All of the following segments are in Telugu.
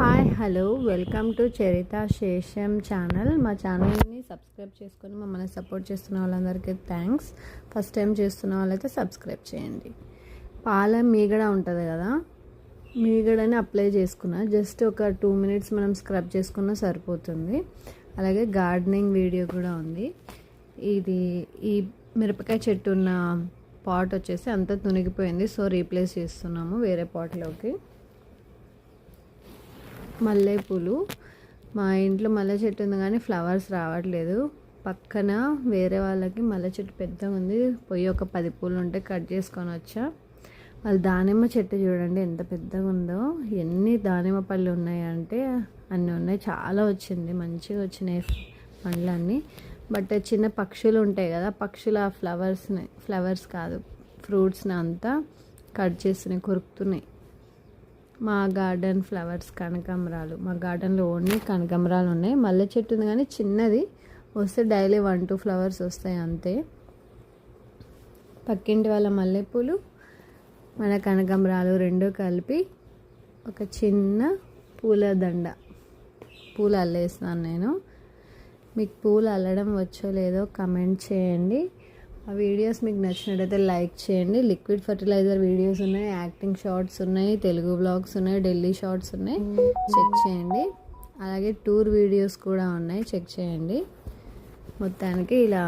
హాయ్ హలో వెల్కమ్ టు చరిత శేషం ఛానల్. మా ఛానల్ని సబ్స్క్రైబ్ చేసుకొని మమ్మల్ని సపోర్ట్ చేస్తున్న వాళ్ళందరికీ థ్యాంక్స్. ఫస్ట్ టైం చేస్తున్న వాళ్ళైతే సబ్స్క్రైబ్ చేయండి. పాల మీగడ ఉంటుంది కదా, మీగడని అప్లై చేసుకున్నా. జస్ట్ ఒక 2 minutes మనం స్క్రబ్ చేసుకున్నా సరిపోతుంది. అలాగే గార్డెనింగ్ వీడియో కూడా ఉంది. ఈ మిరపకాయ చెట్టు ఉన్న పాట్ వచ్చేసి అంతా తునిగిపోయింది, సో రీప్లేస్ చేస్తున్నాము వేరే పాట్లోకి. మల్లెపూలు, మా ఇంట్లో మల్లె చెట్టు ఉంది కానీ ఫ్లవర్స్ రావట్లేదు. పక్కన వేరే వాళ్ళకి మల్లె చెట్టు పెద్దగా ఉంది, పోయి ఒక 10 పూలు ఉంటే కట్ చేసుకొని వచ్చా. వాళ్ళ దానిమ్మ చెట్టు చూడండి ఎంత పెద్దగా ఉందో, ఎన్ని దానిమ్మ పళ్ళు ఉన్నాయంటే అన్నీ ఉన్నాయి. చాలా వచ్చింది, మంచిగా వచ్చినాయి పండ్లన్నీ. బట్ చిన్న పక్షులు ఉంటాయి కదా, పక్షుల ఫ్లవర్స్ కాదు ఫ్రూట్స్ని అంతా కట్ చేస్తున్నాయి, కొరుకుతున్నాయి. మా గార్డెన్ ఫ్లవర్స్ కనకాంబరాలు, మా గార్డెన్లో ఓన్లీ కనకాంబరాలు ఉన్నాయి. మల్లె చెట్టు ఉంది కానీ చిన్నది, వస్తే డైలీ 1-2 ఫ్లవర్స్ వస్తాయి అంతే. పక్కింటి వాళ్ళ మల్లెపూలు, మన కనకాంబరాలు రెండు కలిపి ఒక చిన్న పూలు అల్లేస్తున్నాను నేను. మీకు పూలు అల్లడం వచ్చో లేదో కమెంట్ చేయండి. ఆ వీడియోస్ మీకు నచ్చినట్టయితే లైక్ చేయండి. లిక్విడ్ ఫర్టిలైజర్ వీడియోస్ ఉన్నాయి, యాక్టింగ్ షార్ట్స్ ఉన్నాయి, తెలుగు వ్లాగ్స్ ఉన్నాయి, ఢిల్లీ షార్ట్స్ ఉన్నాయి, చెక్ చేయండి. అలాగే టూర్ వీడియోస్ కూడా ఉన్నాయి, చెక్ చేయండి. మొత్తానికి ఇలా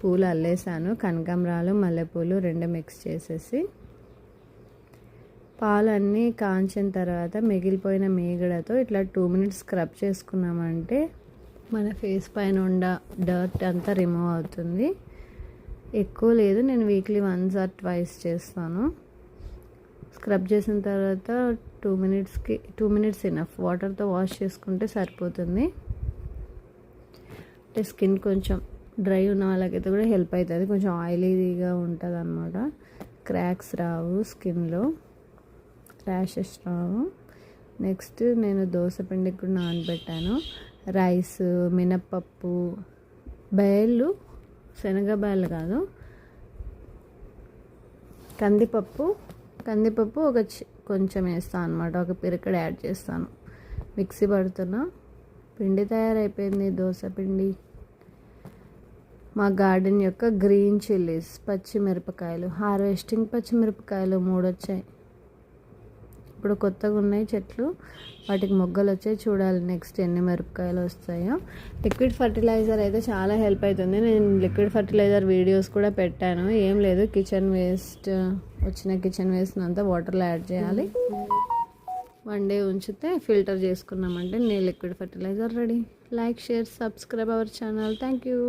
పూలు అల్లేసాను, కనకాంబరాలు మల్లెపూలు రెండు మిక్స్ చేసేసి. పాలు అన్నీ కాంచిన తర్వాత మిగిలిపోయిన మీగడతో ఇట్లా 2 minutes స్క్రబ్ చేసుకున్నామంటే మన ఫేస్ పైన ఉన్న డర్ట్ అంతా రిమూవ్ అవుతుంది. ఎక్కువ లేదు, నేను వీక్లీ 1 or 2 చేస్తాను. స్క్రబ్ చేసిన తర్వాత 2 minutes ఇనఫ్. వాటర్తో వాష్ చేసుకుంటే సరిపోతుంది. అంటే స్కిన్ కొంచెం డ్రై ఉన్న వాళ్ళకైతే కూడా హెల్ప్ అవుతుంది, కొంచెం ఆయిలీగా ఉంటుంది అన్నమాట. క్రాక్స్ రావు, స్కిన్లో ర్యాషెస్ రావు. నెక్స్ట్ నేను దోసపిండికి కూడా నానబెట్టాను. రైస్, మినప్పప్పు, బయళ్ళు, శనగ బయలు కాదు, కందిపప్పు కొంచెం వేస్తాను అనమాట, ఒక పిరికడ యాడ్ చేస్తాను. మిక్సీ పడుతున్నా, పిండి తయారైపోయింది, దోశ పిండి. మా గార్డెన్ యొక్క గ్రీన్ చిల్లీస్, పచ్చిమిరపకాయలు, హార్వెస్టింగ్ పచ్చిమిరపకాయలు 3 వచ్చాయి. ఇప్పుడు కొత్తగా ఉన్నాయి చెట్లు, వాటికి మొగ్గలు వచ్చాయి. చూడాలి నెక్స్ట్ ఎన్ని మిరపకాయలు వస్తాయో. లిక్విడ్ ఫర్టిలైజర్ అయితే చాలా హెల్ప్ అవుతుంది. నేను లిక్విడ్ ఫర్టిలైజర్ వీడియోస్ కూడా పెట్టాను. ఏం లేదు, వచ్చిన కిచెన్ వేస్ట్ అంతా వాటర్లో యాడ్ చేయాలి. 1 day ఉంచితే ఫిల్టర్ చేసుకున్నామంటే liquid fertiliser ready. Like, share, subscribe our channel. Thank you.